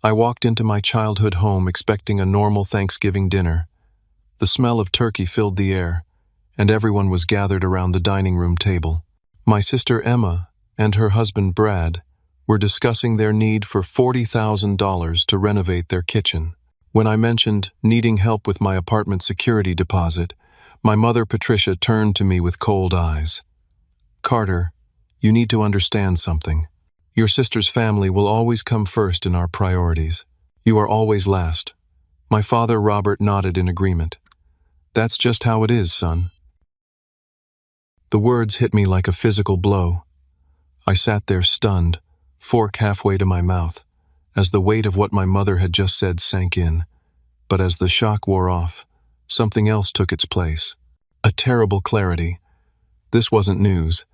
I walked into my childhood home expecting a normal Thanksgiving dinner. The smell of turkey filled the air, and everyone was gathered around the dining room table. My sister Emma and her husband Brad were discussing their need for $40,000 to renovate their kitchen. When I mentioned needing help with my apartment security deposit, my mother Patricia turned to me with cold eyes. "Carter, you need to understand something. Your sister's family will always come first in our priorities. You are always last." My father Robert nodded in agreement. "That's just how it is, son." The words hit me like a physical blow. I sat there stunned, fork halfway to my mouth, as the weight of what my mother had just said sank in. But as the shock wore off, something else took its place. A terrible clarity. This wasn't news.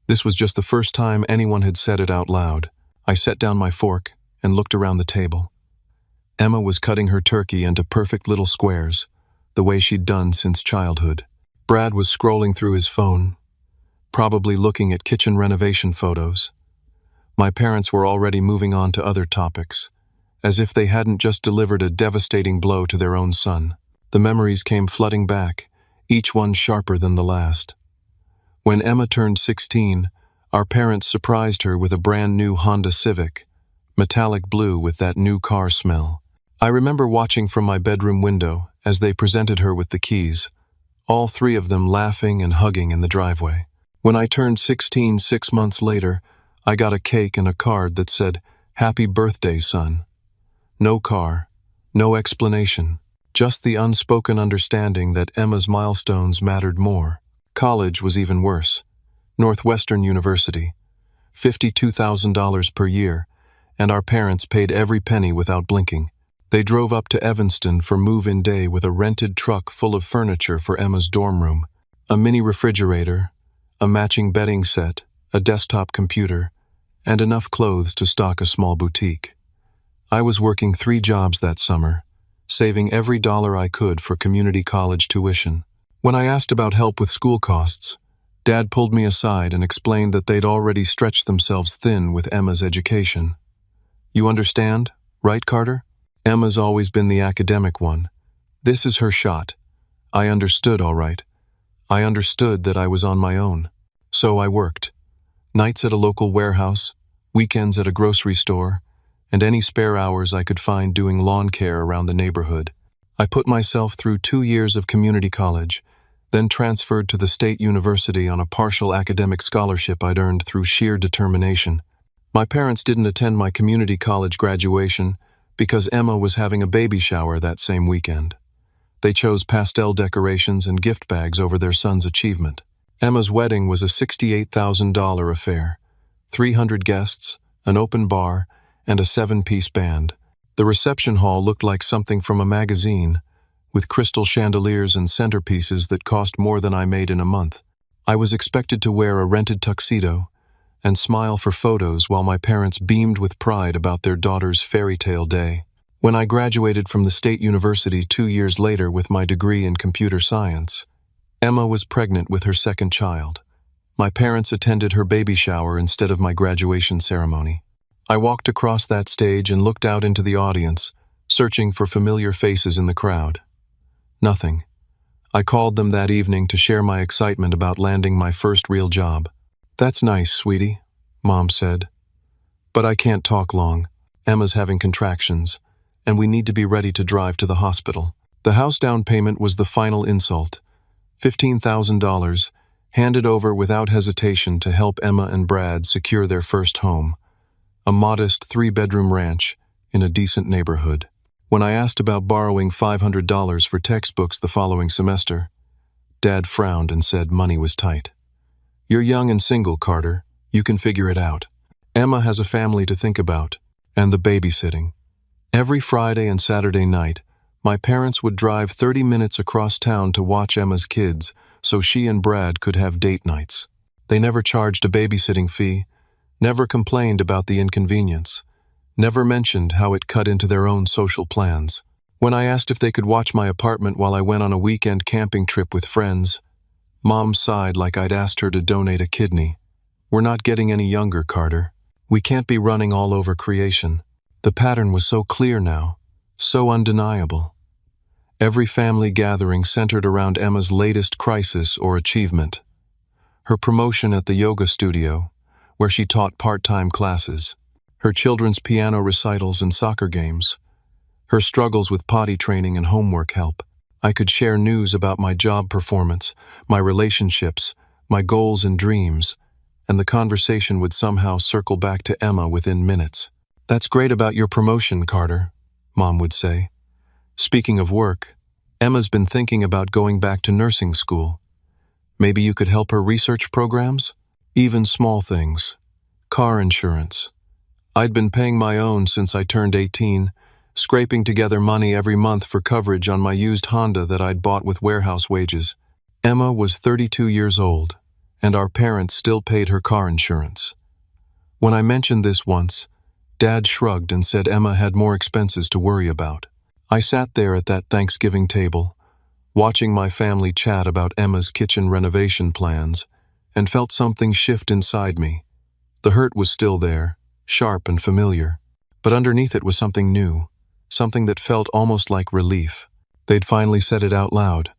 This was just the first time anyone had said it out loud. I set down my fork and looked around the table. Emma was cutting her turkey into perfect little squares, the way she'd done since childhood. Brad was scrolling through his phone, probably looking at kitchen renovation photos. My parents were already moving on to other topics, as if they hadn't just delivered a devastating blow to their own son. The memories came flooding back, each one sharper than the last. When Emma turned 16, our parents surprised her with a brand new Honda Civic, metallic blue with that new car smell. I remember watching from my bedroom window as they presented her with the keys, all three of them laughing and hugging in the driveway. When I turned 16 6 months later, I got a cake and a card that said, "Happy birthday, son." No car, no explanation, just the unspoken understanding that Emma's milestones mattered more. College was even worse. Northwestern University, $52,000 per year, and our parents paid every penny without blinking. They drove up to Evanston for move-in day with a rented truck full of furniture for Emma's dorm room. A mini refrigerator, a matching bedding set, a desktop computer, and enough clothes to stock a small boutique. I was working 3 jobs that summer, saving every dollar I could for community college tuition. When I asked about help with school costs, Dad pulled me aside and explained that they'd already stretched themselves thin with Emma's education. "You understand, right, Carter? Emma's always been the academic one. This is her shot." I understood, all right. I understood that I was on my own. So I worked. Nights at a local warehouse, weekends at a grocery store, and any spare hours I could find doing lawn care around the neighborhood. I put myself through 2 years of community college, then transferred to the state university on a partial academic scholarship I'd earned through sheer determination. My parents didn't attend my community college graduation because Emma was having a baby shower that same weekend. They chose pastel decorations and gift bags over their son's achievement. Emma's wedding was a $68,000 affair, 300 guests, an open bar, and a 7-piece band. The reception hall looked like something from a magazine, with crystal chandeliers and centerpieces that cost more than I made in a month. I was expected to wear a rented tuxedo and smile for photos while my parents beamed with pride about their daughter's fairy tale day. When I graduated from the state university 2 years later with my degree in computer science, Emma was pregnant with her second child. My parents attended her baby shower instead of my graduation ceremony. I walked across that stage and looked out into the audience, searching for familiar faces in the crowd. Nothing. I called them that evening to share my excitement about landing my first real job. "That's nice, sweetie," Mom said. "But I can't talk long. Emma's having contractions, and we need to be ready to drive to the hospital." The house down payment was the final insult. $15,000, handed over without hesitation to help Emma and Brad secure their first home, a modest 3-bedroom ranch in a decent neighborhood. When I asked about borrowing $500 for textbooks the following semester, Dad frowned and said money was tight. "You're young and single, Carter. You can figure it out. Emma has a family to think about, and the babysitting." Every Friday and Saturday night, my parents would drive 30 minutes across town to watch Emma's kids so she and Brad could have date nights. They never charged a babysitting fee, never complained about the inconvenience, never mentioned how it cut into their own social plans. When I asked if they could watch my apartment while I went on a weekend camping trip with friends, Mom sighed like I'd asked her to donate a kidney. "We're not getting any younger, Carter. We can't be running all over creation." The pattern was so clear now, so undeniable. Every family gathering centered around Emma's latest crisis or achievement. Her promotion at the yoga studio, where she taught part-time classes, her children's piano recitals and soccer games, her struggles with potty training and homework help. I could share news about my job performance, my relationships, my goals and dreams, and the conversation would somehow circle back to Emma within minutes. "That's great about your promotion, Carter," Mom would say. "Speaking of work, Emma's been thinking about going back to nursing school. Maybe you could help her research programs? Even small things. Car insurance. I'd been paying my own since I turned 18, scraping together money every month for coverage on my used Honda that I'd bought with warehouse wages." Emma was 32 years old, and our parents still paid her car insurance. When I mentioned this once, Dad shrugged and said Emma had more expenses to worry about. I sat there at that Thanksgiving table, watching my family chat about Emma's kitchen renovation plans, and felt something shift inside me. The hurt was still there, sharp and familiar, but underneath it was something new, something that felt almost like relief. They'd finally said it out loud.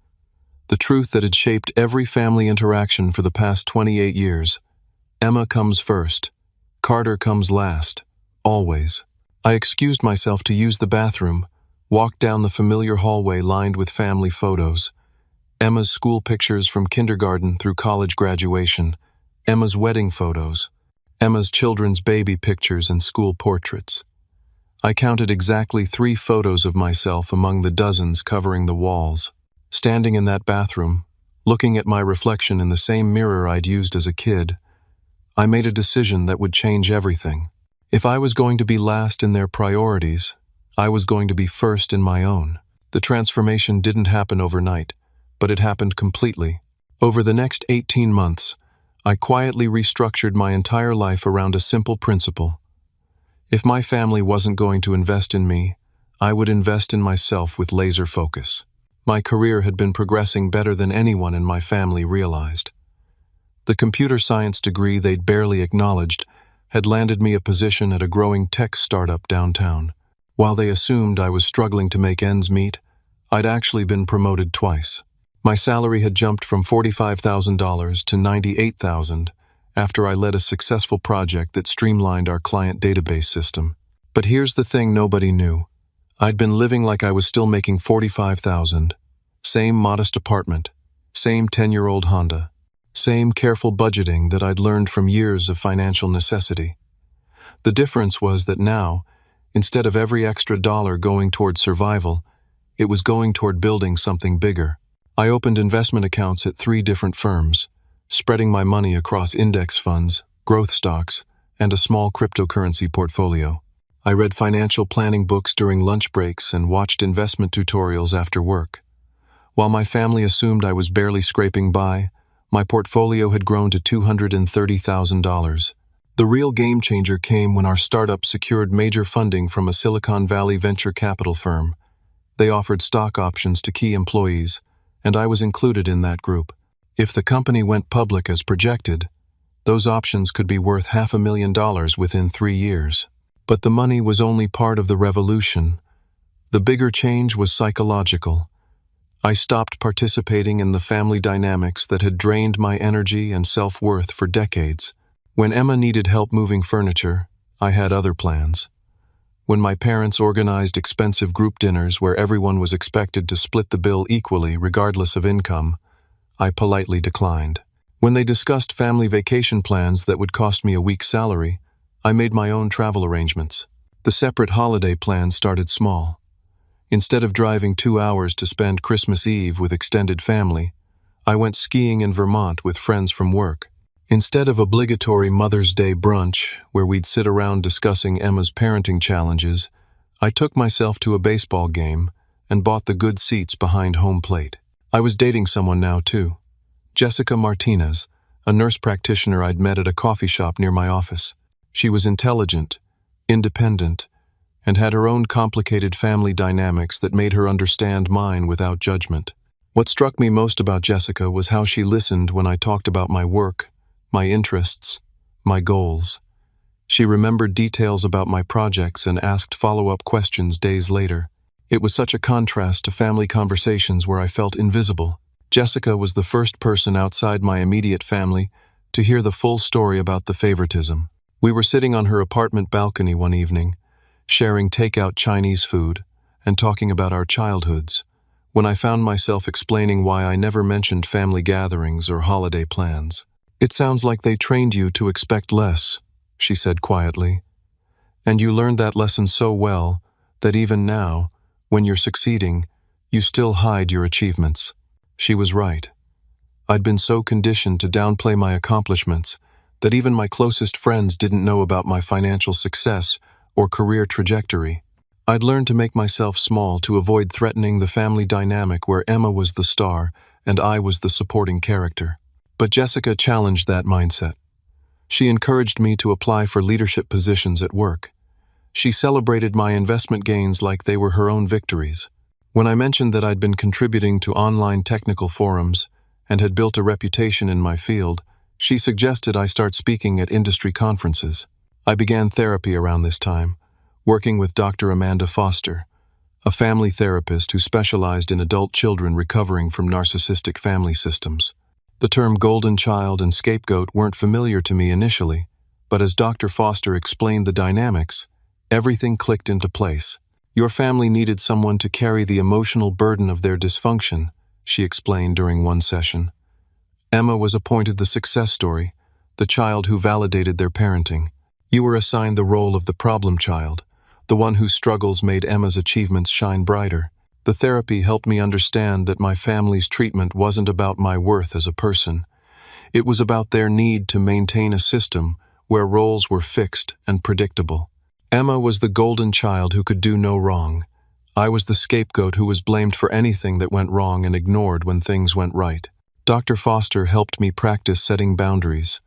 The truth that had shaped every family interaction for the past 28 years. Emma comes first. Carter comes last. Always. I excused myself to use the bathroom, walked down the familiar hallway lined with family photos. Emma's school pictures from kindergarten through college graduation. Emma's wedding photos. Emma's children's baby pictures and school portraits. I counted exactly 3 photos of myself among the dozens covering the walls. Standing in that bathroom, looking at my reflection in the same mirror I'd used as a kid, I made a decision that would change everything. If I was going to be last in their priorities, I was going to be first in my own. The transformation didn't happen overnight, but it happened completely. Over the next 18 months, I quietly restructured my entire life around a simple principle. If my family wasn't going to invest in me, I would invest in myself with laser focus. My career had been progressing better than anyone in my family realized. The computer science degree they'd barely acknowledged had landed me a position at a growing tech startup downtown. While they assumed I was struggling to make ends meet, I'd actually been promoted twice. My salary had jumped from $45,000 to $98,000 after I led a successful project that streamlined our client database system. But here's the thing nobody knew. I'd been living like I was still making $45,000. Same modest apartment, same 10-year-old Honda, same careful budgeting that I'd learned from years of financial necessity. The difference was that now, instead of every extra dollar going toward survival, it was going toward building something bigger. I opened investment accounts at 3 different firms, spreading my money across index funds, growth stocks, and a small cryptocurrency portfolio. I read financial planning books during lunch breaks and watched investment tutorials after work. While my family assumed I was barely scraping by, my portfolio had grown to $230,000. The real game changer came when our startup secured major funding from a Silicon Valley venture capital firm. They offered stock options to key employees, and I was included in that group. If the company went public as projected, those options could be worth $500,000 within 3 years. But the money was only part of the revolution. The bigger change was psychological. I stopped participating in the family dynamics that had drained my energy and self-worth for decades. When Emma needed help moving furniture, I had other plans. When my parents organized expensive group dinners where everyone was expected to split the bill equally regardless of income, I politely declined. When they discussed family vacation plans that would cost me a week's salary, I made my own travel arrangements. The separate holiday plan started small. Instead of driving 2 hours to spend Christmas Eve with extended family, I went skiing in Vermont with friends from work. Instead of obligatory Mother's Day brunch, where we'd sit around discussing Emma's parenting challenges, I took myself to a baseball game and bought the good seats behind home plate. I was dating someone now, too. Jessica Martinez, a nurse practitioner I'd met at a coffee shop near my office. She was intelligent, independent, and had her own complicated family dynamics that made her understand mine without judgment. What struck me most about Jessica was how she listened when I talked about my work, my interests, my goals. She remembered details about my projects and asked follow-up questions days later. It was such a contrast to family conversations where I felt invisible. Jessica was the first person outside my immediate family to hear the full story about the favoritism. We were sitting on her apartment balcony one evening, sharing takeout Chinese food and talking about our childhoods, when I found myself explaining why I never mentioned family gatherings or holiday plans. "It sounds like they trained you to expect less," she said quietly. "And you learned that lesson so well that even now, when you're succeeding, you still hide your achievements." She was right. I'd been so conditioned to downplay my accomplishments that even my closest friends didn't know about my financial success or career trajectory. I'd learned to make myself small to avoid threatening the family dynamic where Emma was the star and I was the supporting character. But Jessica challenged that mindset. She encouraged me to apply for leadership positions at work. She celebrated my investment gains like they were her own victories. When I mentioned that I'd been contributing to online technical forums and had built a reputation in my field, she suggested I start speaking at industry conferences. I began therapy around this time, working with Dr. Amanda Foster, a family therapist who specialized in adult children recovering from narcissistic family systems. The term golden child and scapegoat weren't familiar to me initially, but as Dr. Foster explained the dynamics, everything clicked into place. "Your family needed someone to carry the emotional burden of their dysfunction," she explained during one session. Emma was appointed the success story, the child who validated their parenting. You were assigned the role of the problem child, the one whose struggles made Emma's achievements shine brighter. The therapy helped me understand that my family's treatment wasn't about my worth as a person. It was about their need to maintain a system where roles were fixed and predictable. Emma was the golden child who could do no wrong. I was the scapegoat who was blamed for anything that went wrong and ignored when things went right. Dr. Foster helped me practice setting boundaries.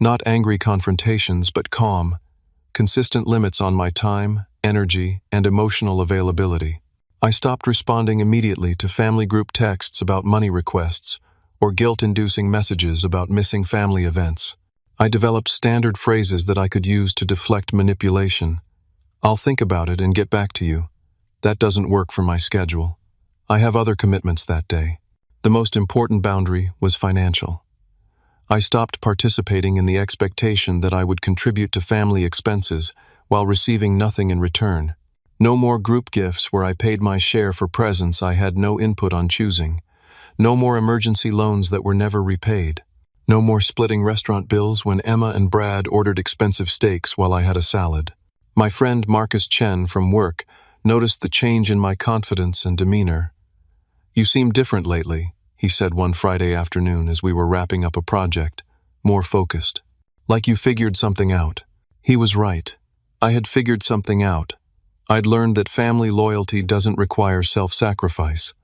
Not angry confrontations, but calm, consistent limits on my time, energy, and emotional availability. I stopped responding immediately to family group texts about money requests or guilt-inducing messages about missing family events. I developed standard phrases that I could use to deflect manipulation. "I'll think about it and get back to you. That doesn't work for my schedule. I have other commitments that day." The most important boundary was financial. I stopped participating in the expectation that I would contribute to family expenses while receiving nothing in return. No more group gifts where I paid my share for presents I had no input on choosing. No more emergency loans that were never repaid. No more splitting restaurant bills when Emma and Brad ordered expensive steaks while I had a salad. My friend Marcus Chen from work noticed the change in my confidence and demeanor. "You seem different lately," he said one Friday afternoon as we were wrapping up a project, "more focused. Like you figured something out." He was right. I had figured something out. I'd learned that family loyalty doesn't require self-sacrifice.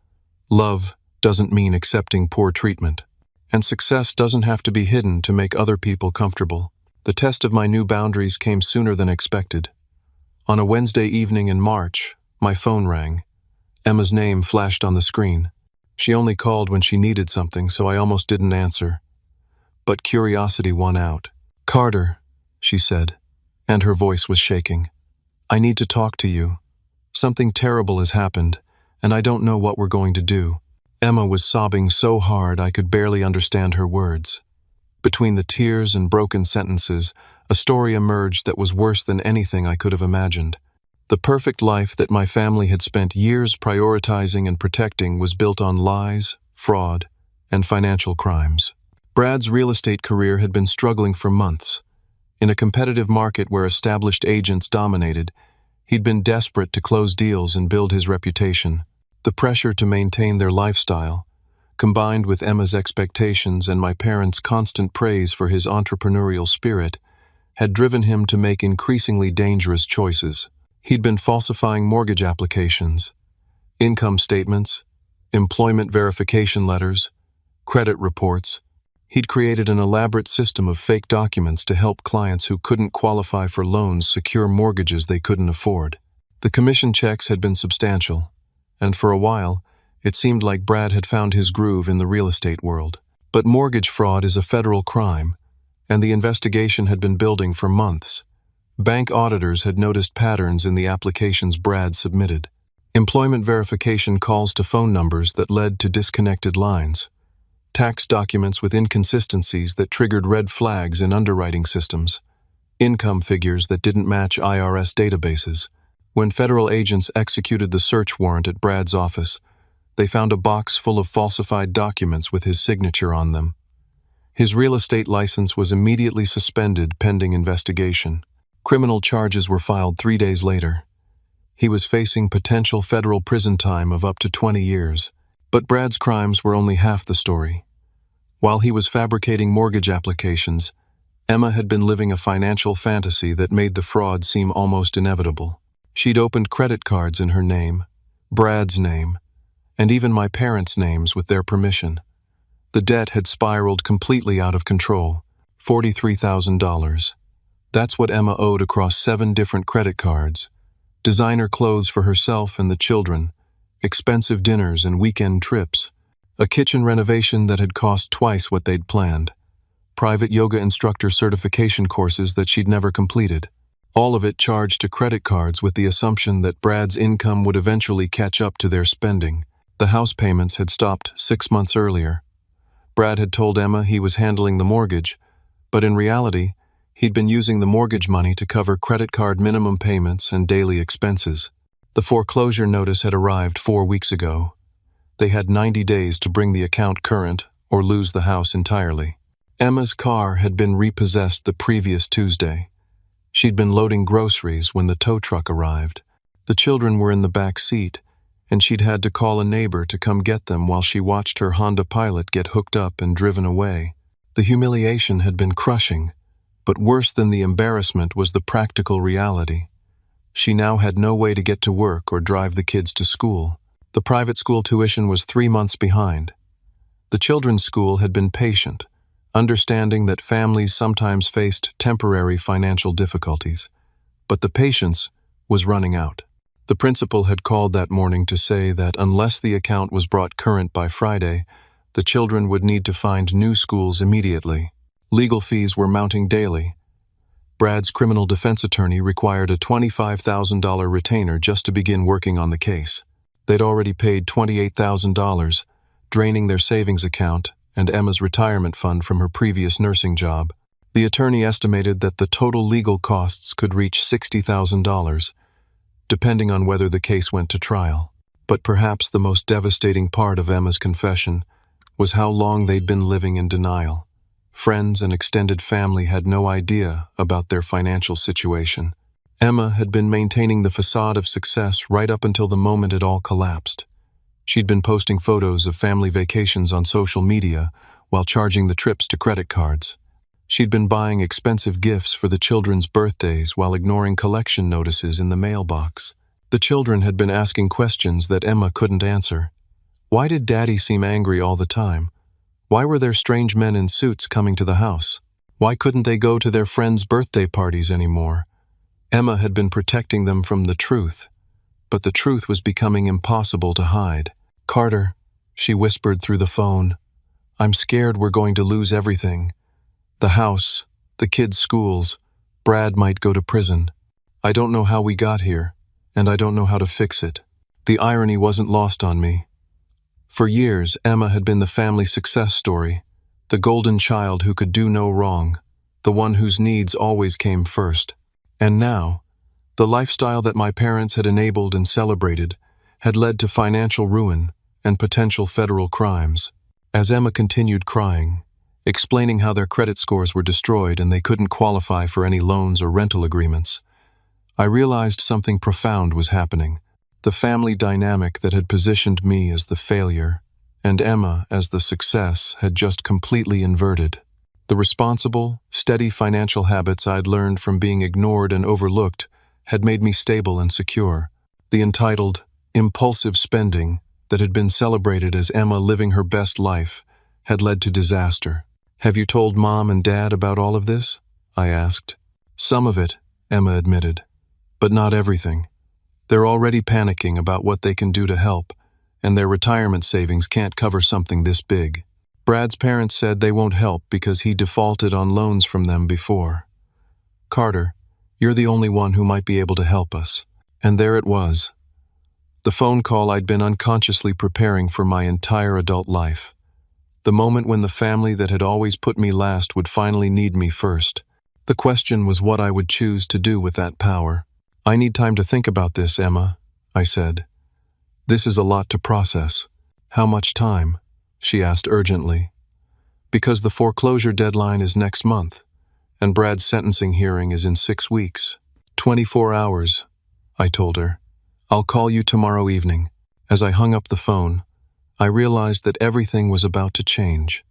Love doesn't mean accepting poor treatment. And success doesn't have to be hidden to make other people comfortable. The test of my new boundaries came sooner than expected. On a Wednesday evening in March, my phone rang. Emma's name flashed on the screen. She only called when she needed something, so I almost didn't answer. But curiosity won out. "Carter," she said, and her voice was shaking. "I need to talk to you. Something terrible has happened, and I don't know what we're going to do." Emma was sobbing so hard I could barely understand her words. Between the tears and broken sentences, a story emerged that was worse than anything I could have imagined. The perfect life that my family had spent years prioritizing and protecting was built on lies, fraud, and financial crimes. Brad's real estate career had been struggling for months. In a competitive market where established agents dominated, he'd been desperate to close deals and build his reputation. The pressure to maintain their lifestyle, combined with Emma's expectations and my parents' constant praise for his entrepreneurial spirit, had driven him to make increasingly dangerous choices. He'd been falsifying mortgage applications, income statements, employment verification letters, credit reports. He'd created an elaborate system of fake documents to help clients who couldn't qualify for loans secure mortgages they couldn't afford. The commission checks had been substantial, and for a while, it seemed like Brad had found his groove in the real estate world. But mortgage fraud is a federal crime, and the investigation had been building for months. Bank auditors had noticed patterns in the applications Brad submitted. Employment verification calls to phone numbers that led to disconnected lines. Tax documents with inconsistencies that triggered red flags in underwriting systems. Income figures that didn't match IRS databases. When federal agents executed the search warrant at Brad's office, they found a box full of falsified documents with his signature on them. His real estate license was immediately suspended pending investigation. Criminal charges were filed 3 days later. He was facing potential federal prison time of up to 20 years. But Brad's crimes were only half the story. While he was fabricating mortgage applications, Emma had been living a financial fantasy that made the fraud seem almost inevitable. She'd opened credit cards in her name, Brad's name, and even my parents' names with their permission. The debt had spiraled completely out of control, $43,000. That's what Emma owed across 7 different credit cards. Designer clothes for herself and the children, expensive dinners and weekend trips, a kitchen renovation that had cost twice what they'd planned, private yoga instructor certification courses that she'd never completed. All of it charged to credit cards with the assumption that Brad's income would eventually catch up to their spending. The house payments had stopped 6 months earlier. Brad had told Emma he was handling the mortgage, but in reality, he'd been using the mortgage money to cover credit card minimum payments and daily expenses. The foreclosure notice had arrived 4 weeks ago. They had 90 days to bring the account current or lose the house entirely. Emma's car had been repossessed the previous Tuesday. She'd been loading groceries when the tow truck arrived. The children were in the back seat, and she'd had to call a neighbor to come get them while she watched her Honda Pilot get hooked up and driven away. The humiliation had been crushing, but worse than the embarrassment was the practical reality. She now had no way to get to work or drive the kids to school. The private school tuition was 3 months behind. The children's school had been patient, understanding that families sometimes faced temporary financial difficulties. But the patience was running out. The principal had called that morning to say that unless the account was brought current by Friday, the children would need to find new schools immediately. Legal fees were mounting daily. Brad's criminal defense attorney required a $25,000 retainer just to begin working on the case. They'd already paid $28,000, draining their savings account and Emma's retirement fund from her previous nursing job. The attorney estimated that the total legal costs could reach $60,000, depending on whether the case went to trial. But perhaps the most devastating part of Emma's confession was how long they'd been living in denial. Friends and extended family had no idea about their financial situation. Emma had been maintaining the facade of success right up until the moment it all collapsed. She'd been posting photos of family vacations on social media while charging the trips to credit cards. She'd been buying expensive gifts for the children's birthdays while ignoring collection notices in the mailbox. The children had been asking questions that Emma couldn't answer. Why did Daddy seem angry all the time? Why were there strange men in suits coming to the house? Why couldn't they go to their friends' birthday parties anymore? Emma had been protecting them from the truth, but the truth was becoming impossible to hide. "Carter," she whispered through the phone, "I'm scared we're going to lose everything. The house, the kids' schools, Brad might go to prison. I don't know how we got here, and I don't know how to fix it." The irony wasn't lost on me. For years, Emma had been the family success story, the golden child who could do no wrong, the one whose needs always came first. And now, the lifestyle that my parents had enabled and celebrated had led to financial ruin and potential federal crimes. As Emma continued crying, explaining how their credit scores were destroyed and they couldn't qualify for any loans or rental agreements, I realized something profound was happening. The family dynamic that had positioned me as the failure and Emma as the success had just completely inverted. The responsible, steady financial habits I'd learned from being ignored and overlooked had made me stable and secure. The entitled, impulsive spending that had been celebrated as Emma living her best life had led to disaster. "Have you told Mom and Dad about all of this?" I asked. "Some of it," Emma admitted, "but not everything. They're already panicking about what they can do to help, and their retirement savings can't cover something this big. Brad's parents said they won't help because he defaulted on loans from them before. Carter, You're the only one who might be able to help us." And there it was. The phone call I'd been unconsciously preparing for my entire adult life. The moment when the family that had always put me last would finally need me first. The question was what I would choose to do with that power. "I need time to think about this, Emma," I said. "This is a lot to process." "How much time?" she asked urgently. "Because the foreclosure deadline is next month, and Brad's sentencing hearing is in 6 weeks. 24 hours, I told her. "I'll call you tomorrow evening." As I hung up the phone, I realized that everything was about to change.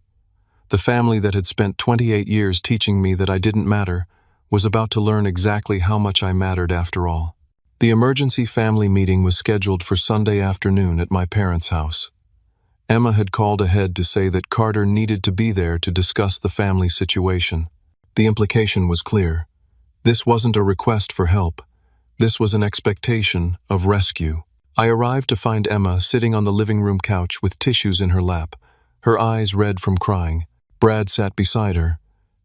The family that had spent 28 years teaching me that I didn't matter was about to learn exactly how much I mattered after all. The emergency family meeting was scheduled for Sunday afternoon at my parents' house. Emma had called ahead to say that Carter needed to be there to discuss the family situation. The implication was clear. This wasn't a request for help. This was an expectation of rescue. I arrived to find Emma sitting on the living room couch with tissues in her lap, her eyes red from crying. Brad sat beside her,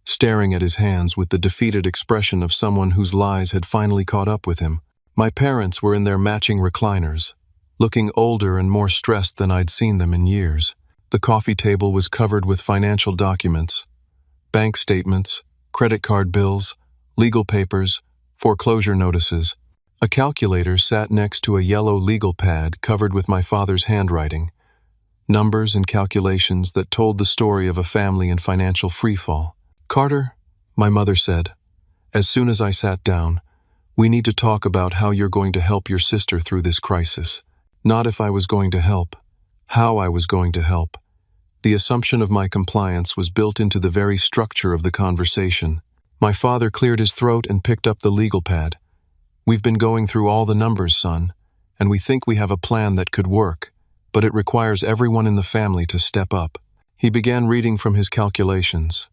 staring at his hands with the defeated expression of someone whose lies had finally caught up with him. My parents were in their matching recliners, looking older and more stressed than I'd seen them in years. The coffee table was covered with financial documents, bank statements, credit card bills, legal papers, foreclosure notices. A calculator sat next to a yellow legal pad covered with my father's handwriting, numbers and calculations that told the story of a family in financial freefall. "Carter," my mother said, as soon as I sat down, "we need to talk about how you're going to help your sister through this crisis. Not if I was going to help, how I was going to help." The assumption of my compliance was built into the very structure of the conversation. My father cleared his throat and picked up the legal pad. "We've been going through all the numbers, son, and we think we have a plan that could work, but it requires everyone in the family to step up." He began reading from his calculations.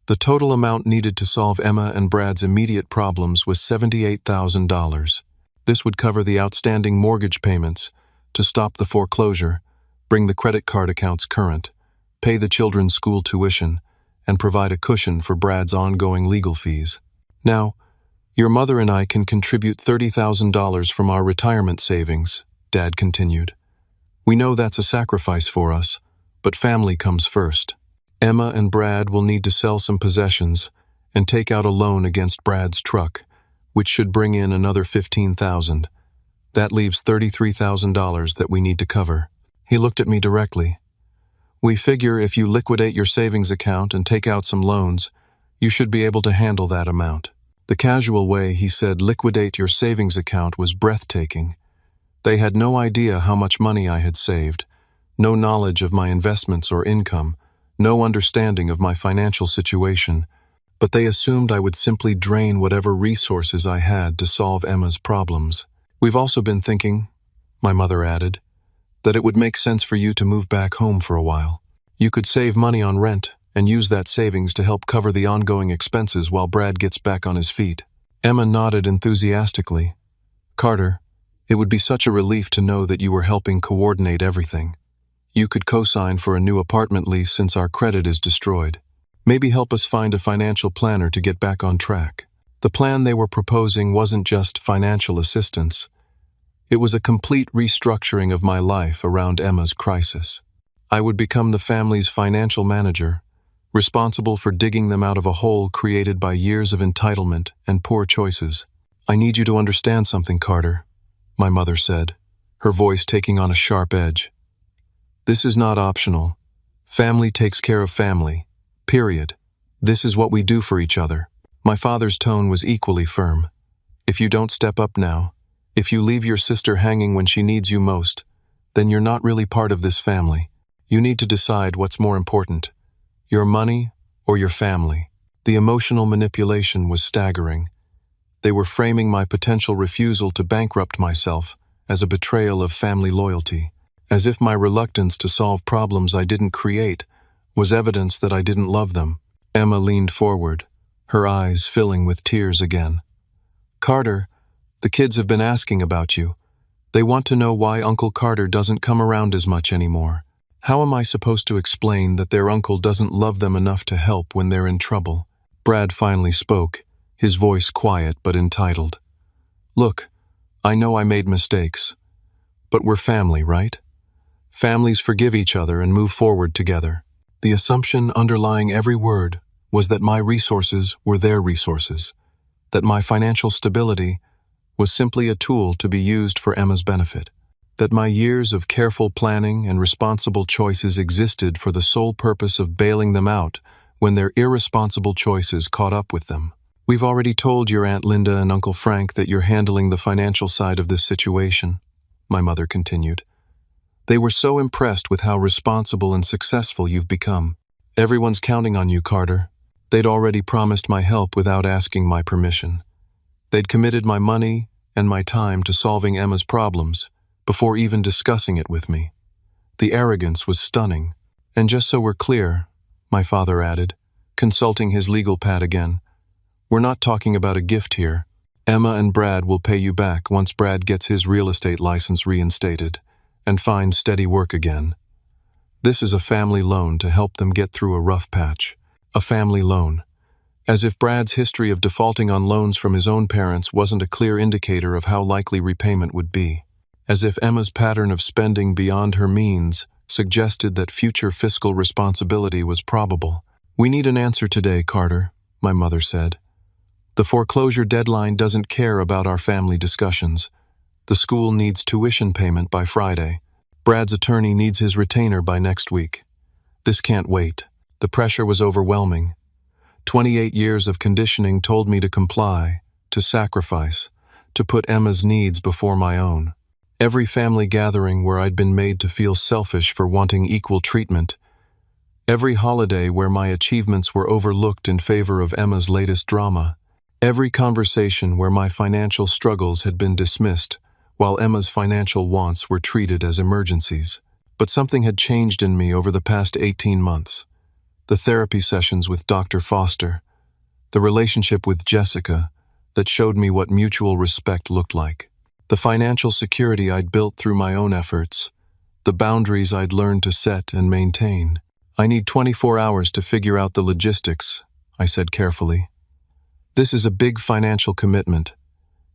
The total amount needed to solve Emma and Brad's immediate problems was $78,000. This would cover the outstanding mortgage payments, to stop the foreclosure, bring the credit card accounts current, pay the children's school tuition, and provide a cushion for Brad's ongoing legal fees. "Now, your mother and I can contribute $30,000 from our retirement savings," Dad continued. "We know that's a sacrifice for us, but family comes first. Emma and Brad will need to sell some possessions and take out a loan against Brad's truck, which should bring in another $15,000. That leaves $33,000 that we need to cover." He looked at me directly. "We figure if you liquidate your savings account and take out some loans, you should be able to handle that amount." The casual way he said liquidate your savings account was breathtaking. They had no idea how much money I had saved, no knowledge of my investments or income, no understanding of my financial situation, but they assumed I would simply drain whatever resources I had to solve Emma's problems. "We've also been thinking," my mother added, "that it would make sense for you to move back home for a while. You could save money on rent and use that savings to help cover the ongoing expenses while Brad gets back on his feet." Emma nodded enthusiastically. "Carter, it would be such a relief to know that you were helping coordinate everything. You could co-sign for a new apartment lease since our credit is destroyed. Maybe help us find a financial planner to get back on track." The plan they were proposing wasn't just financial assistance. It was a complete restructuring of my life around Emma's crisis. I would become the family's financial manager, responsible for digging them out of a hole created by years of entitlement and poor choices. "I need you to understand something, Carter," my mother said, her voice taking on a sharp edge. "This is not optional. Family takes care of family. Period. This is what we do for each other." My father's tone was equally firm. "If you don't step up now, if you leave your sister hanging when she needs you most, then you're not really part of this family. You need to decide what's more important, your money or your family." The emotional manipulation was staggering. They were framing my potential refusal to bankrupt myself as a betrayal of family loyalty, as if my reluctance to solve problems I didn't create was evidence that I didn't love them. Emma leaned forward, her eyes filling with tears again. "Carter, the kids have been asking about you. They want to know why Uncle Carter doesn't come around as much anymore. How am I supposed to explain that their uncle doesn't love them enough to help when they're in trouble?" Brad finally spoke, his voice quiet but entitled. "Look, I know I made mistakes, but we're family, right? Families forgive each other and move forward together." The assumption underlying every word was that my resources were their resources, that my financial stability was simply a tool to be used for Emma's benefit, that my years of careful planning and responsible choices existed for the sole purpose of bailing them out when their irresponsible choices caught up with them. "We've already told your Aunt Linda and Uncle Frank that you're handling the financial side of this situation," my mother continued. "They were so impressed with how responsible and successful you've become. Everyone's counting on you, Carter." They'd already promised my help without asking my permission. They'd committed my money and my time to solving Emma's problems before even discussing it with me. The arrogance was stunning. "And just so we're clear," my father added, consulting his legal pad again, "we're not talking about a gift here. Emma and Brad will pay you back once Brad gets his real estate license reinstated and finds steady work again. This is a family loan to help them get through a rough patch. A family loan. As if Brad's history of defaulting on loans from his own parents wasn't a clear indicator of how likely repayment would be. As if Emma's pattern of spending beyond her means suggested that future fiscal responsibility was probable. "We need an answer today, Carter," my mother said. "The foreclosure deadline doesn't care about our family discussions. The school needs tuition payment by Friday. Brad's attorney needs his retainer by next week. This can't wait." The pressure was overwhelming. 28 years of conditioning told me to comply, to sacrifice, to put Emma's needs before my own. Every family gathering where I'd been made to feel selfish for wanting equal treatment, every holiday where my achievements were overlooked in favor of Emma's latest drama, every conversation where my financial struggles had been dismissed, while Emma's financial wants were treated as emergencies. But something had changed in me over the past 18 months. The therapy sessions with Dr. Foster, the relationship with Jessica that showed me what mutual respect looked like, the financial security I'd built through my own efforts, the boundaries I'd learned to set and maintain. "I need 24 hours to figure out the logistics," I said carefully. "This is a big financial commitment,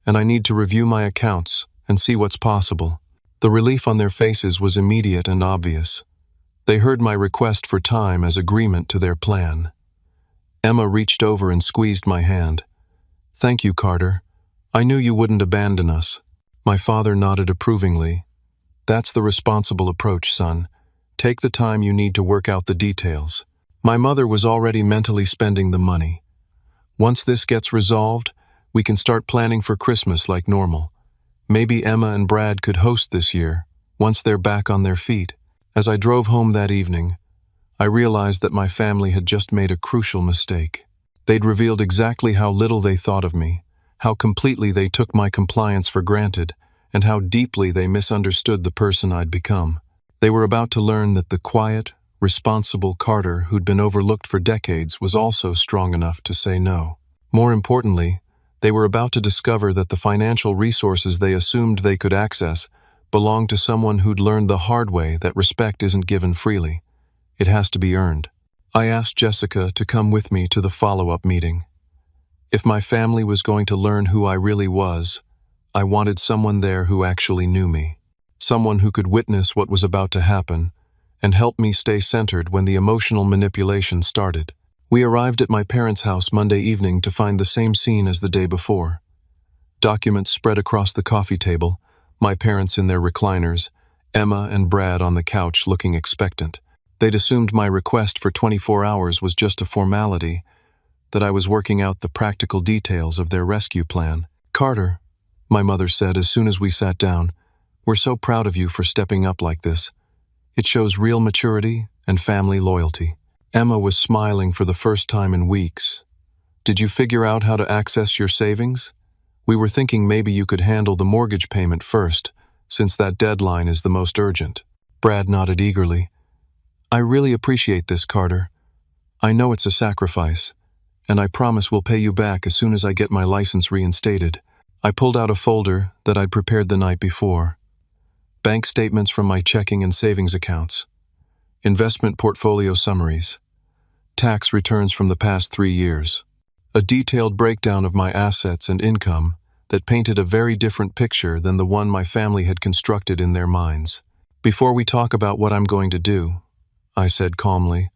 and I need to review my accounts and see what's possible." The relief on their faces was immediate and obvious. They heard my request for time as agreement to their plan. Emma reached over and squeezed my hand. "Thank you, Carter. I knew you wouldn't abandon us." My father nodded approvingly. "That's the responsible approach, son. Take the time you need to work out the details." My mother was already mentally spending the money. "Once this gets resolved, we can start planning for Christmas like normal. Maybe Emma and Brad could host this year, once they're back on their feet." As I drove home that evening, I realized that my family had just made a crucial mistake. They'd revealed exactly how little they thought of me, how completely they took my compliance for granted, and how deeply they misunderstood the person I'd become. They were about to learn that the quiet, responsible Carter who'd been overlooked for decades was also strong enough to say no. More importantly, they were about to discover that the financial resources they assumed they could access belonged to someone who'd learned the hard way that respect isn't given freely. It has to be earned. I asked Jessica to come with me to the follow-up meeting. If my family was going to learn who I really was, I wanted someone there who actually knew me. Someone who could witness what was about to happen and help me stay centered when the emotional manipulation started. We arrived at my parents' house Monday evening to find the same scene as the day before. Documents spread across the coffee table, my parents in their recliners, Emma and Brad on the couch looking expectant. They'd assumed my request for 24 hours was just a formality, that I was working out the practical details of their rescue plan. "Carter," my mother said as soon as we sat down, "we're so proud of you for stepping up like this. It shows real maturity and family loyalty." Emma was smiling for the first time in weeks. "Did you figure out how to access your savings? We were thinking maybe you could handle the mortgage payment first, since that deadline is the most urgent." Brad nodded eagerly. "I really appreciate this, Carter. I know it's a sacrifice, and I promise we'll pay you back as soon as I get my license reinstated." I pulled out a folder that I'd prepared the night before. Bank statements from my checking and savings accounts, investment portfolio summaries, tax returns from the past 3 years. a detailed breakdown of my assets and income that painted a very different picture than the one my family had constructed in their minds. "Before we talk about what I'm going to do," I said calmly,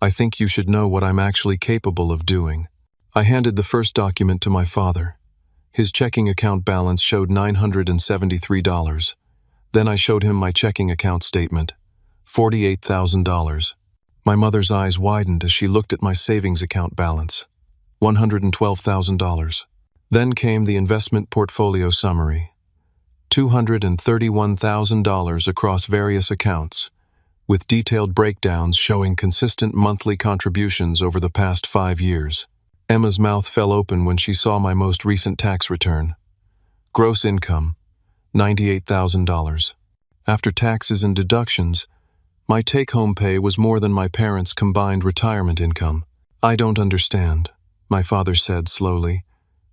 "I think you should know what I'm actually capable of doing." I handed the first document to my father. His checking account balance showed $973. Then I showed him my checking account statement, $48,000. My mother's eyes widened as she looked at my savings account balance, $112,000. Then came the investment portfolio summary, $231,000 across various accounts, with detailed breakdowns showing consistent monthly contributions over the past 5 years. Emma's mouth fell open when she saw my most recent tax return. Gross income, $98,000. After taxes and deductions, my take-home pay was more than my parents' combined retirement income. "I don't understand," my father said slowly.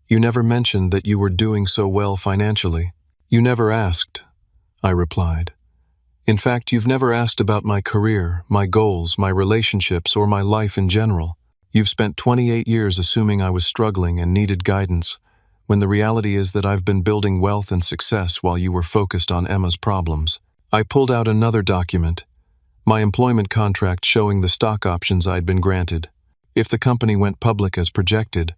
"You never mentioned that you were doing so well financially." "You never asked," I replied. "In fact, you've never asked about my career, my goals, my relationships, or my life in general. You've spent 28 years assuming I was struggling and needed guidance, when the reality is that I've been building wealth and success while you were focused on Emma's problems." I pulled out another document, my employment contract showing the stock options I'd been granted. If the company went public as projected,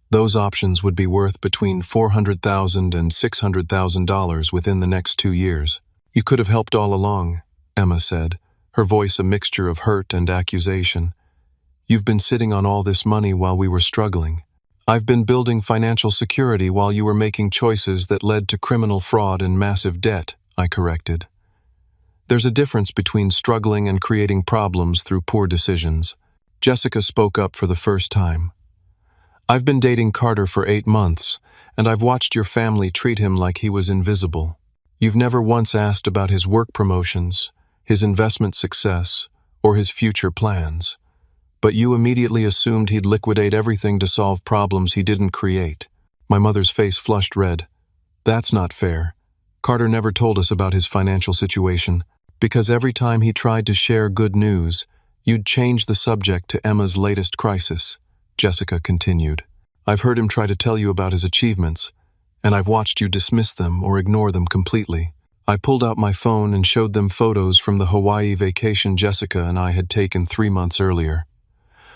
those options would be worth between $400,000 and $600,000 within the next 2 years. "You could have helped all along," Emma said, her voice a mixture of hurt and accusation. "You've been sitting on all this money while we were struggling. I've been building financial security while you were making choices that led to criminal fraud and massive debt," I corrected. "There's a difference between struggling and creating problems through poor decisions." Jessica spoke up for the first time. "I've been dating Carter for 8 months, and I've watched your family treat him like he was invisible. You've never once asked about his work promotions, his investment success, or his future plans. But you immediately assumed he'd liquidate everything to solve problems he didn't create." My mother's face flushed red. "That's not fair. Carter never told us about his financial situation, because every time he tried to share good news, you'd change the subject to Emma's latest crisis," Jessica continued. "I've heard him try to tell you about his achievements, and I've watched you dismiss them or ignore them completely." I pulled out my phone and showed them photos from the Hawaii vacation Jessica and I had taken 3 months earlier.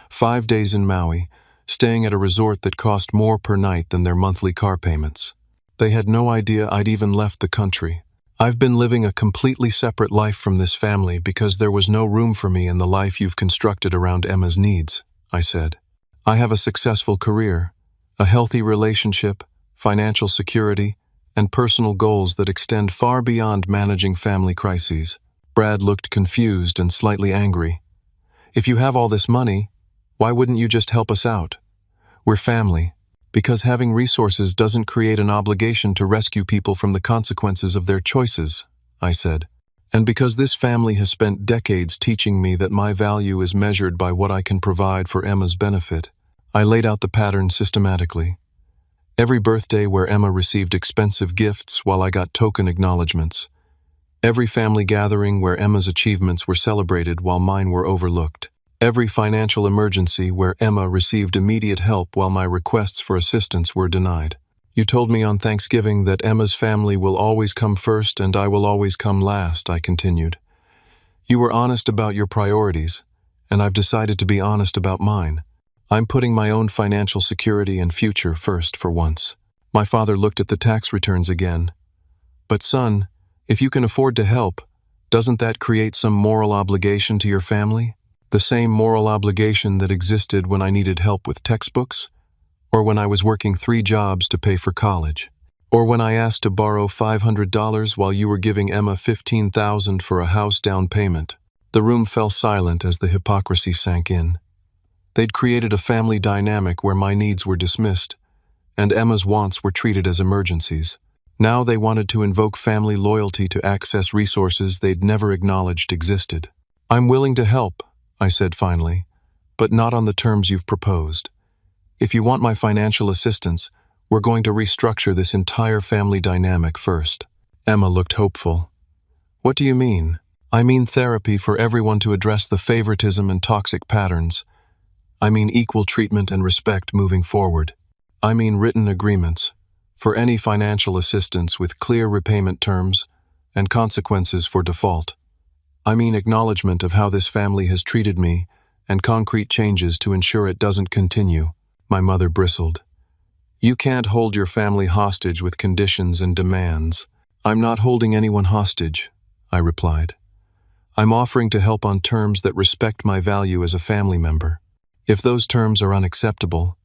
5 days in Maui, staying at a resort that cost more per night than their monthly car payments. They had no idea I'd even left the country. "I've been living a completely separate life from this family because there was no room for me in the life you've constructed around Emma's needs," I said. "I have a successful career, a healthy relationship, financial security, and personal goals that extend far beyond managing family crises." Brad looked confused and slightly angry. "If you have all this money, why wouldn't you just help us out? We're family. Because having resources doesn't create an obligation to rescue people from the consequences of their choices," I said. "And because this family has spent decades teaching me that my value is measured by what I can provide for Emma's benefit." I laid out the pattern systematically. Every birthday where Emma received expensive gifts while I got token acknowledgments. Every family gathering where Emma's achievements were celebrated while mine were overlooked. Every financial emergency where Emma received immediate help while my requests for assistance were denied. "You told me on Thanksgiving that Emma's family will always come first and I will always come last," I continued. "You were honest about your priorities, and I've decided to be honest about mine. I'm putting my own financial security and future first for once." My father looked at the tax returns again. "But son, if you can afford to help, doesn't that create some moral obligation to your family? The same moral obligation that existed when I needed help with textbooks, or when I was working 3 jobs to pay for college, or when I asked to borrow $500 while you were giving Emma $15,000 for a house down payment." The room fell silent as the hypocrisy sank in. They'd created a family dynamic where my needs were dismissed, and Emma's wants were treated as emergencies. Now they wanted to invoke family loyalty to access resources they'd never acknowledged existed. "I'm willing to help," I said finally, "but not on the terms you've proposed. If you want my financial assistance, we're going to restructure this entire family dynamic first." Emma looked hopeful. "What do you mean?" "I mean therapy for everyone to address the favoritism and toxic patterns. I mean equal treatment and respect moving forward. I mean written agreements for any financial assistance with clear repayment terms and consequences for default. I mean acknowledgement of how this family has treated me and concrete changes to ensure it doesn't continue. My mother bristled. You can't hold your family hostage with conditions and demands. I'm not holding anyone hostage, I replied. I'm offering to help on terms that respect my value as a family member. If those terms are unacceptable,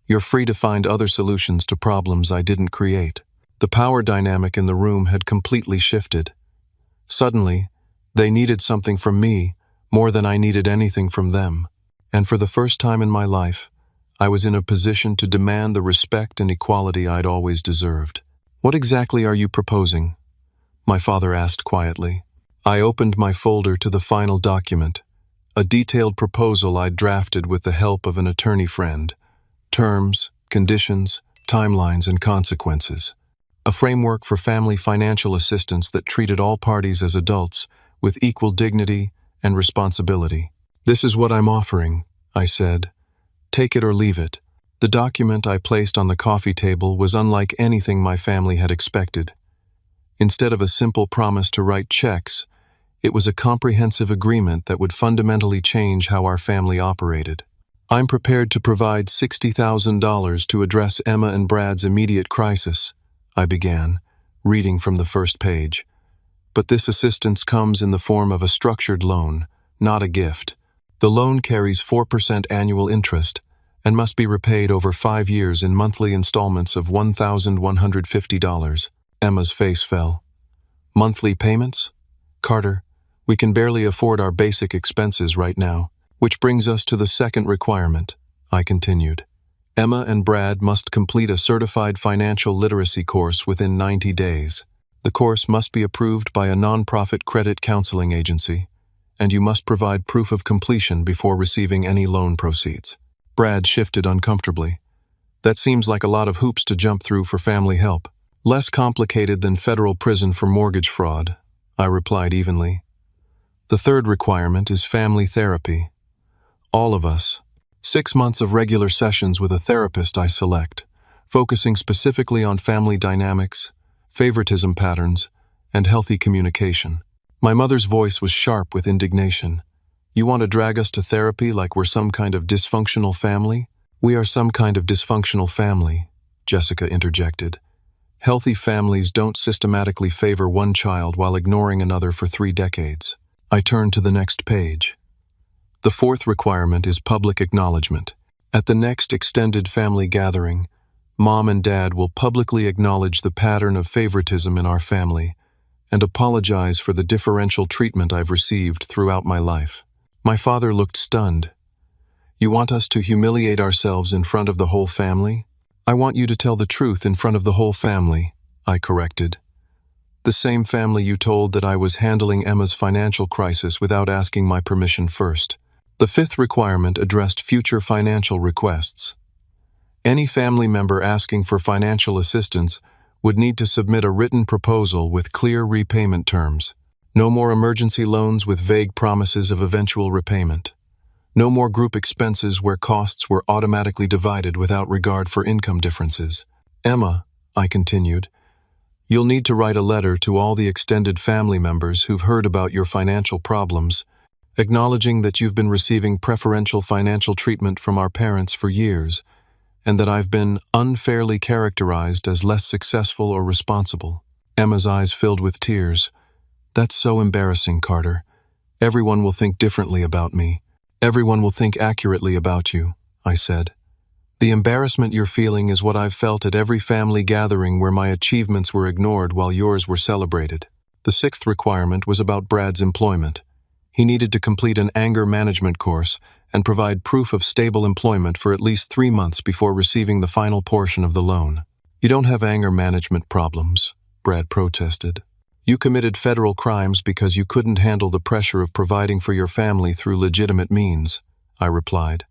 you're free to find other solutions to problems I didn't create. The power dynamic in the room had completely shifted. Suddenly, they needed something from me more than I needed anything from them. And for the first time in my life, I was in a position to demand the respect and equality I'd always deserved. What exactly are you proposing? My father asked quietly. I opened my folder to the final document, a detailed proposal I'd drafted with the help of an attorney friend. Terms, conditions, timelines, and consequences. A framework for family financial assistance that treated all parties as adults with equal dignity and responsibility. This is what I'm offering, I said. Take it or leave it. The document I placed on the coffee table was unlike anything my family had expected. Instead of a simple promise to write checks, it was a comprehensive agreement that would fundamentally change how our family operated. I'm prepared to provide $60,000 to address Emma and Brad's immediate crisis, I began, reading from the first page. But this assistance comes in the form of a structured loan, not a gift. The loan carries 4% annual interest and must be repaid over 5 years in monthly installments of $1,150. Emma's face fell. Monthly payments? Carter, we can barely afford our basic expenses right now. Which brings us to the second requirement, I continued. Emma and Brad must complete a certified financial literacy course within 90 days. The course must be approved by a nonprofit credit counseling agency, and you must provide proof of completion before receiving any loan proceeds. Brad shifted uncomfortably. That seems like a lot of hoops to jump through for family help. Less complicated than federal prison for mortgage fraud, I replied evenly. The third requirement is family therapy. All of us. 6 months of regular sessions with a therapist I select, focusing specifically on family dynamics, favoritism patterns, and healthy communication. My mother's voice was sharp with indignation. You want to drag us to therapy like we're some kind of dysfunctional family? We are some kind of dysfunctional family, Jessica interjected. Healthy families don't systematically favor one child while ignoring another for 3 decades. I turned to the next page. The fourth requirement is public acknowledgement. At the next extended family gathering, Mom and Dad will publicly acknowledge the pattern of favoritism in our family and apologize for the differential treatment I've received throughout my life. My father looked stunned. You want us to humiliate ourselves in front of the whole family? I want you to tell the truth in front of the whole family, I corrected. The same family you told that I was handling Emma's financial crisis without asking my permission first. The fifth requirement addressed future financial requests. Any family member asking for financial assistance would need to submit a written proposal with clear repayment terms. No more emergency loans with vague promises of eventual repayment. No more group expenses where costs were automatically divided without regard for income differences. Emma, I continued, you'll need to write a letter to all the extended family members who've heard about your financial problems, acknowledging that you've been receiving preferential financial treatment from our parents for years, and that I've been unfairly characterized as less successful or responsible. Emma's eyes filled with tears. That's so embarrassing, Carter. Everyone will think differently about me. Everyone will think accurately about you, I said. The embarrassment you're feeling is what I've felt at every family gathering where my achievements were ignored while yours were celebrated. The sixth requirement was about Brad's employment. He needed to complete an anger management course and provide proof of stable employment for at least 3 months before receiving the final portion of the loan. You don't have anger management problems, Brad protested. You committed federal crimes because you couldn't handle the pressure of providing for your family through legitimate means, I replied.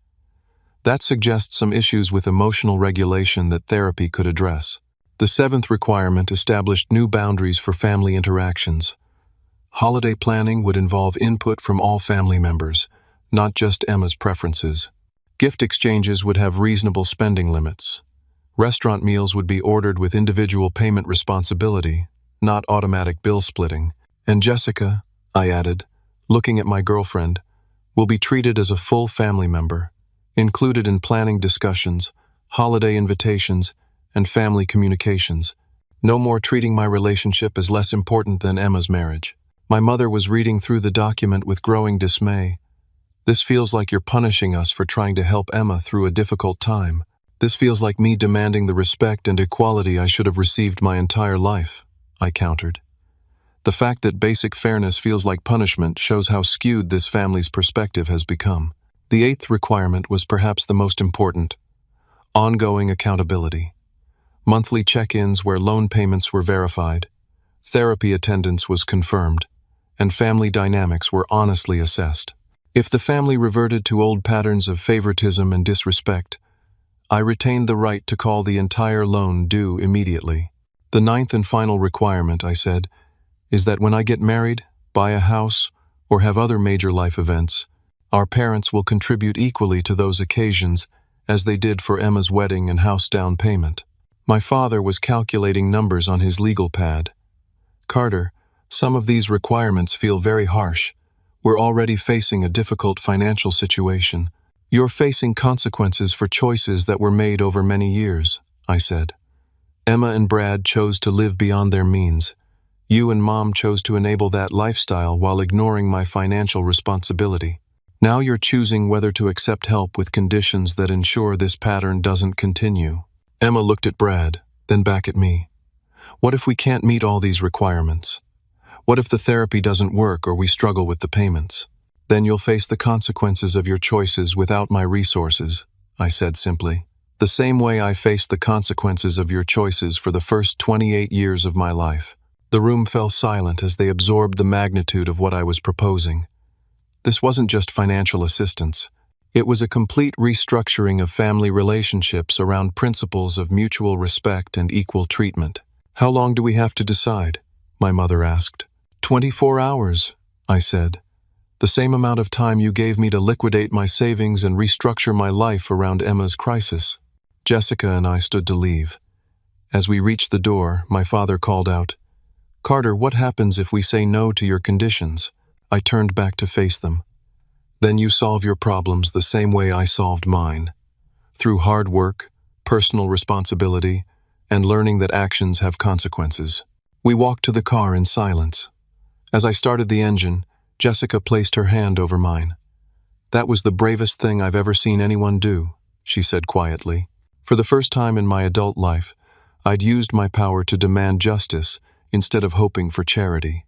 That suggests some issues with emotional regulation that therapy could address. The seventh requirement established new boundaries for family interactions. Holiday planning would involve input from all family members, not just Emma's preferences. Gift exchanges would have reasonable spending limits. Restaurant meals would be ordered with individual payment responsibility, not automatic bill splitting. And Jessica, I added, looking at my girlfriend, will be treated as a full family member, included in planning discussions, holiday invitations, and family communications. No more treating my relationship as less important than Emma's marriage. My mother was reading through the document with growing dismay. This feels like you're punishing us for trying to help Emma through a difficult time. This feels like me demanding the respect and equality I should have received my entire life, I countered. The fact that basic fairness feels like punishment shows how skewed this family's perspective has become. The eighth requirement was perhaps the most important: ongoing accountability. Monthly check-ins where loan payments were verified, therapy attendance was confirmed, and family dynamics were honestly assessed. If the family reverted to old patterns of favoritism and disrespect, I retained the right to call the entire loan due immediately. The ninth and final requirement, I said, is that when I get married, buy a house, or have other major life events, our parents will contribute equally to those occasions as they did for Emma's wedding and house down payment. My father was calculating numbers on his legal pad. Carter, some of these requirements feel very harsh. We're already facing a difficult financial situation. You're facing consequences for choices that were made over many years, I said. Emma and Brad chose to live beyond their means. You and Mom chose to enable that lifestyle while ignoring my financial responsibility. Now you're choosing whether to accept help with conditions that ensure this pattern doesn't continue. Emma looked at Brad, then back at me. What if we can't meet all these requirements? What if the therapy doesn't work or we struggle with the payments? Then you'll face the consequences of your choices without my resources, I said simply. The same way I faced the consequences of your choices for the first 28 years of my life. The room fell silent as they absorbed the magnitude of what I was proposing. This wasn't just financial assistance. It was a complete restructuring of family relationships around principles of mutual respect and equal treatment. How long do we have to decide? My mother asked. 24 hours, I said. The same amount of time you gave me to liquidate my savings and restructure my life around Emma's crisis. Jessica and I stood to leave. As we reached the door, my father called out, "Carter, what happens if we say no to your conditions?" I turned back to face them. Then you solve your problems the same way I solved mine. Through hard work, personal responsibility, and learning that actions have consequences. We walked to the car in silence. As I started the engine, Jessica placed her hand over mine. "That was the bravest thing I've ever seen anyone do," she said quietly. For the first time in my adult life, I'd used my power to demand justice instead of hoping for charity.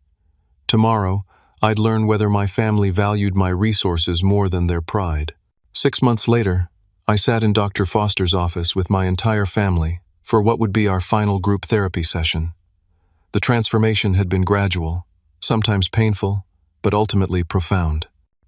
Tomorrow, I'd learn whether my family valued my resources more than their pride. 6 months later, I sat in Dr. Foster's office with my entire family for what would be our final group therapy session. The transformation had been gradual, sometimes painful, but ultimately profound.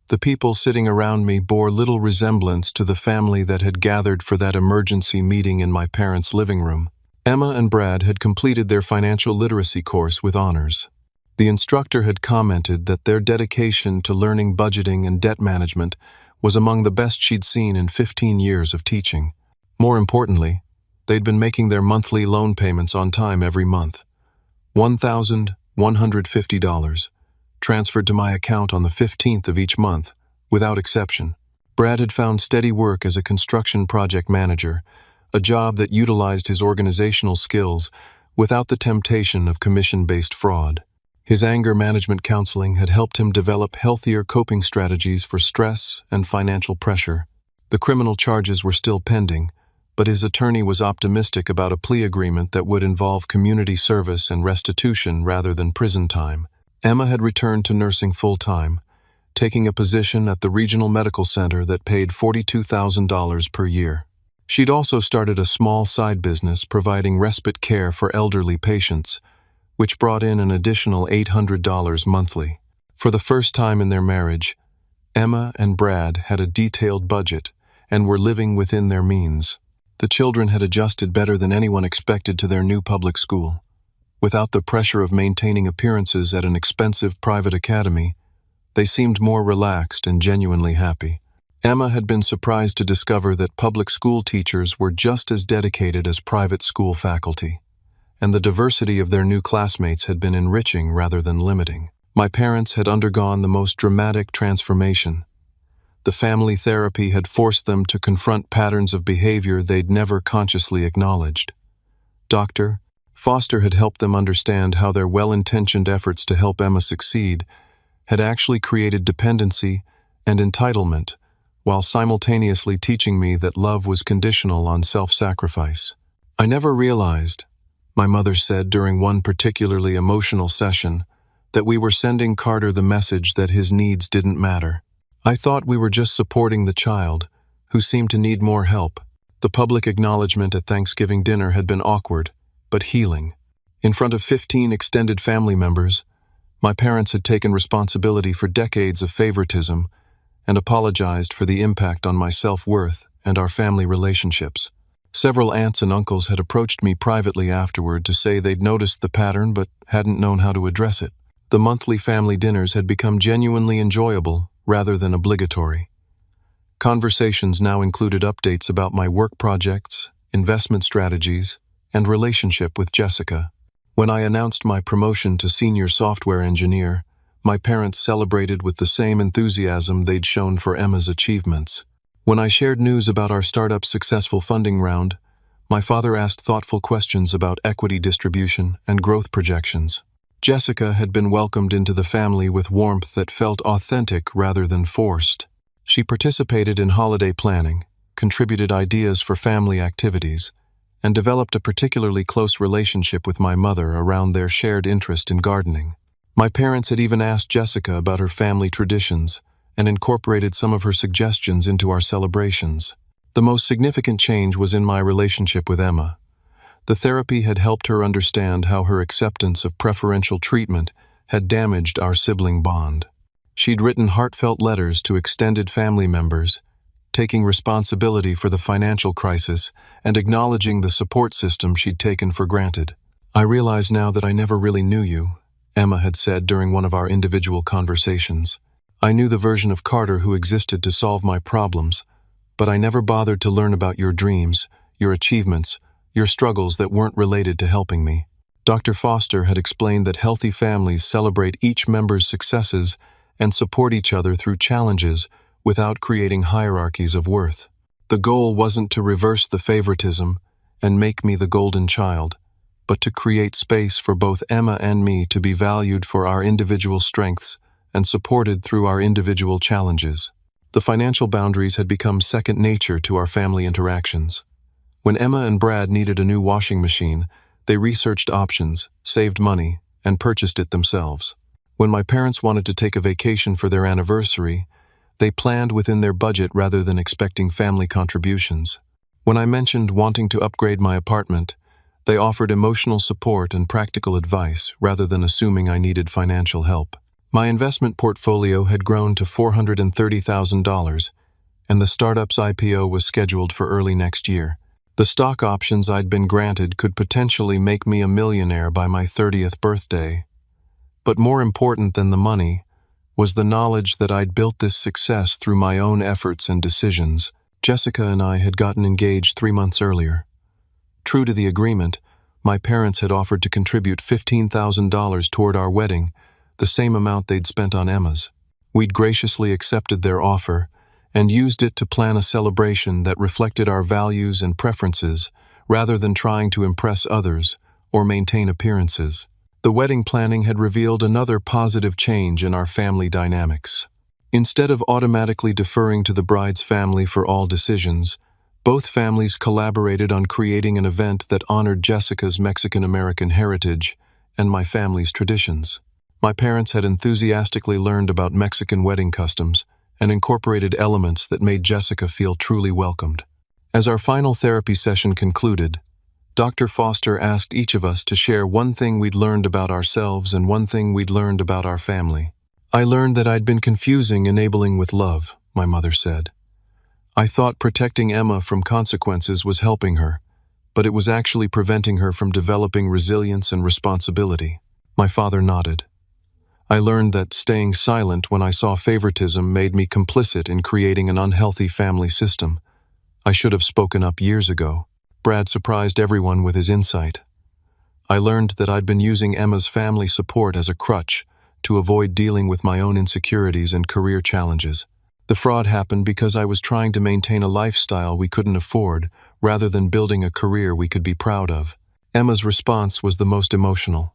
The people sitting around me bore little resemblance to the family that had gathered for that emergency meeting in my parents' living room. Emma and Brad had completed their financial literacy course with honors. The instructor had commented that their dedication to learning budgeting and debt management was among the best she'd seen in 15 years of teaching. More importantly, they'd been making their monthly loan payments on time every month. $1,150, transferred to my account on the 15th of each month, without exception. Brad had found steady work as a construction project manager, a job that utilized his organizational skills without the temptation of commission-based fraud. His anger management counseling had helped him develop healthier coping strategies for stress and financial pressure. The criminal charges were still pending, but his attorney was optimistic about a plea agreement that would involve community service and restitution rather than prison time. Emma had returned to nursing full-time, taking a position at the regional medical center that paid $42,000 per year. She'd also started a small side business providing respite care for elderly patients, which brought in an additional $800 monthly. For the first time in their marriage, Emma and Brad had a detailed budget and were living within their means. The children had adjusted better than anyone expected to their new public school. Without the pressure of maintaining appearances at an expensive private academy, they seemed more relaxed and genuinely happy. Emma had been surprised to discover that public school teachers were just as dedicated as private school faculty, and the diversity of their new classmates had been enriching rather than limiting. My parents had undergone the most dramatic transformation. The family therapy had forced them to confront patterns of behavior they'd never consciously acknowledged. Dr. Foster had helped them understand how their well-intentioned efforts to help Emma succeed had actually created dependency and entitlement, while simultaneously teaching me that love was conditional on self-sacrifice. "I never realized," my mother said during one particularly emotional session, "that we were sending Carter the message that his needs didn't matter. I thought we were just supporting the child, who seemed to need more help." The public acknowledgement at Thanksgiving dinner had been awkward, but healing. In front of 15 extended family members, my parents had taken responsibility for decades of favoritism and apologized for the impact on my self-worth and our family relationships. Several aunts and uncles had approached me privately afterward to say they'd noticed the pattern but hadn't known how to address it. The monthly family dinners had become genuinely enjoyable rather than obligatory. Conversations now included updates about my work projects, investment strategies, and relationship with Jessica. When I announced my promotion to senior software engineer, my parents celebrated with the same enthusiasm they'd shown for Emma's achievements. When I shared news about our startup's successful funding round, my father asked thoughtful questions about equity distribution and growth projections. Jessica had been welcomed into the family with warmth that felt authentic rather than forced. She participated in holiday planning, contributed ideas for family activities, and developed a particularly close relationship with my mother around their shared interest in gardening. My parents had even asked Jessica about her family traditions and incorporated some of her suggestions into our celebrations. The most significant change was in my relationship with Emma. The therapy had helped her understand how her acceptance of preferential treatment had damaged our sibling bond. She'd written heartfelt letters to extended family members, taking responsibility for the financial crisis and acknowledging the support system she'd taken for granted. "I realize now that I never really knew you," Emma had said during one of our individual conversations. "I knew the version of Carter who existed to solve my problems, but I never bothered to learn about your dreams, your achievements, your struggles that weren't related to helping me." Dr. Foster had explained that healthy families celebrate each member's successes and support each other through challenges without creating hierarchies of worth. The goal wasn't to reverse the favoritism and make me the golden child, but to create space for both Emma and me to be valued for our individual strengths and supported through our individual challenges. The financial boundaries had become second nature to our family interactions. When Emma and Brad needed a new washing machine, they researched options, saved money, and purchased it themselves. When my parents wanted to take a vacation for their anniversary, they planned within their budget rather than expecting family contributions. When I mentioned wanting to upgrade my apartment, they offered emotional support and practical advice rather than assuming I needed financial help. My investment portfolio had grown to $430,000, and the startup's IPO was scheduled for early next year. The stock options I'd been granted could potentially make me a millionaire by my 30th birthday. But more important than the money was the knowledge that I'd built this success through my own efforts and decisions. Jessica and I had gotten engaged 3 months earlier. True to the agreement, my parents had offered to contribute $15,000 toward our wedding, the same amount they'd spent on Emma's. We'd graciously accepted their offer and used it to plan a celebration that reflected our values and preferences rather than trying to impress others or maintain appearances. The wedding planning had revealed another positive change in our family dynamics. Instead of automatically deferring to the bride's family for all decisions, both families collaborated on creating an event that honored Jessica's Mexican-American heritage and my family's traditions. My parents had enthusiastically learned about Mexican wedding customs and incorporated elements that made Jessica feel truly welcomed. As our final therapy session concluded, Dr. Foster asked each of us to share one thing we'd learned about ourselves and one thing we'd learned about our family. "I learned that I'd been confusing enabling with love," my mother said. "I thought protecting Emma from consequences was helping her, but it was actually preventing her from developing resilience and responsibility." My father nodded. I learned that staying silent when I saw favoritism made me complicit in creating an unhealthy family system. I should have spoken up years ago. Brad surprised everyone with his insight. I learned that I'd been using Emma's family support as a crutch to avoid dealing with my own insecurities and career challenges. The fraud happened because I was trying to maintain a lifestyle we couldn't afford, rather than building a career we could be proud of. Emma's response was the most emotional.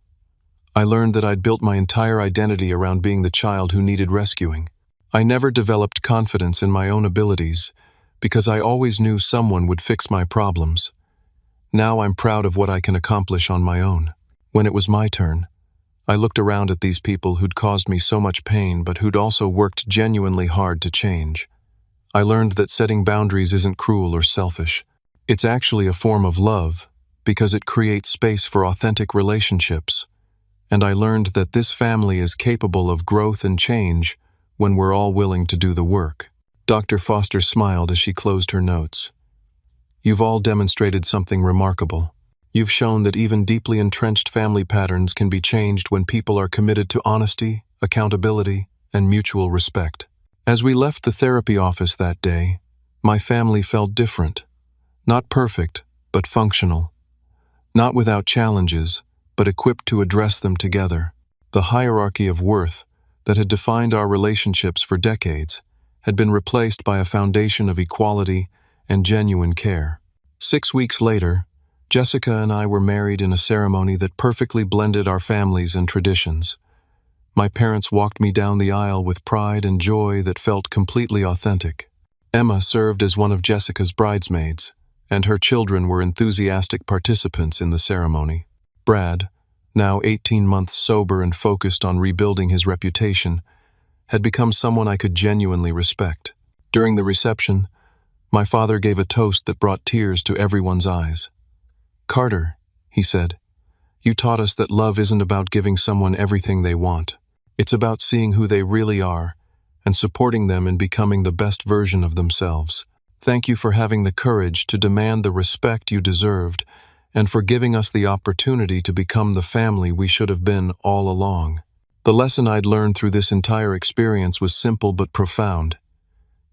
I learned that I'd built my entire identity around being the child who needed rescuing. I never developed confidence in my own abilities because I always knew someone would fix my problems. Now I'm proud of what I can accomplish on my own. When it was my turn, I looked around at these people who'd caused me so much pain but who'd also worked genuinely hard to change. I learned that setting boundaries isn't cruel or selfish. It's actually a form of love because it creates space for authentic relationships. And I learned that this family is capable of growth and change when we're all willing to do the work. Dr. Foster smiled as she closed her notes. You've all demonstrated something remarkable. You've shown that even deeply entrenched family patterns can be changed when people are committed to honesty, accountability, and mutual respect. As we left the therapy office that day, my family felt different. Not perfect, but functional. Not without challenges, but equipped to address them together. The hierarchy of worth that had defined our relationships for decades had been replaced by a foundation of equality and genuine care. 6 weeks later, Jessica and I were married in a ceremony that perfectly blended our families and traditions. My parents walked me down the aisle with pride and joy that felt completely authentic. Emma served as one of Jessica's bridesmaids, and her children were enthusiastic participants in the ceremony. Brad, now 18 months sober and focused on rebuilding his reputation, had become someone I could genuinely respect. During the reception, my father gave a toast that brought tears to everyone's eyes. "Carter," he said, "you taught us that love isn't about giving someone everything they want. It's about seeing who they really are and supporting them in becoming the best version of themselves. Thank you for having the courage to demand the respect you deserved and for giving us the opportunity to become the family we should have been all along." The lesson I'd learned through this entire experience was simple but profound.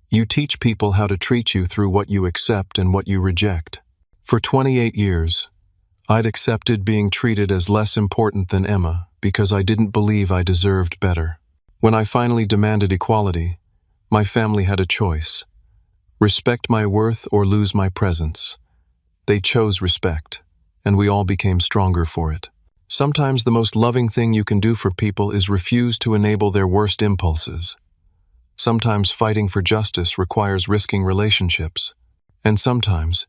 You teach people how to treat you through what you accept and what you reject. For 28 years, I'd accepted being treated as less important than Emma because I didn't believe I deserved better. When I finally demanded equality, my family had a choice: respect my worth or lose my presence. They chose respect, and we all became stronger for it. Sometimes the most loving thing you can do for people is refuse to enable their worst impulses. Sometimes fighting for justice requires risking relationships. And sometimes,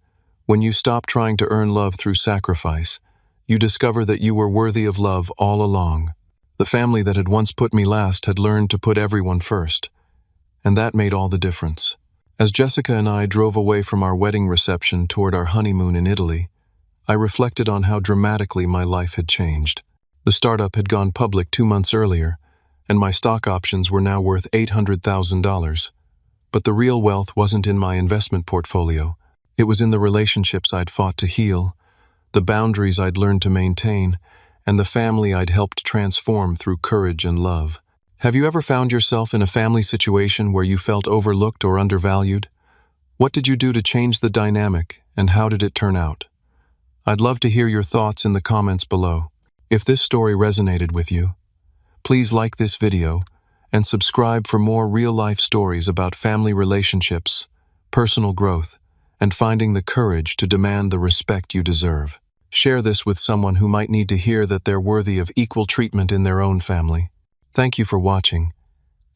when you stop trying to earn love through sacrifice, you discover that you were worthy of love all along. The family that had once put me last had learned to put everyone first, and that made all the difference. As Jessica and I drove away from our wedding reception toward our honeymoon in Italy, I reflected on how dramatically my life had changed. The startup had gone public 2 months earlier, and my stock options were now worth $800,000. But the real wealth wasn't in my investment portfolio. It was in the relationships I'd fought to heal, the boundaries I'd learned to maintain, and the family I'd helped transform through courage and love. Have you ever found yourself in a family situation where you felt overlooked or undervalued? What did you do to change the dynamic, and how did it turn out? I'd love to hear your thoughts in the comments below. If this story resonated with you, please like this video and subscribe for more real-life stories about family relationships, personal growth, and finding the courage to demand the respect you deserve. Share this with someone who might need to hear that they're worthy of equal treatment in their own family. Thank you for watching,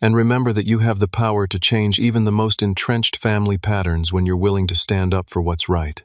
and remember that you have the power to change even the most entrenched family patterns when you're willing to stand up for what's right.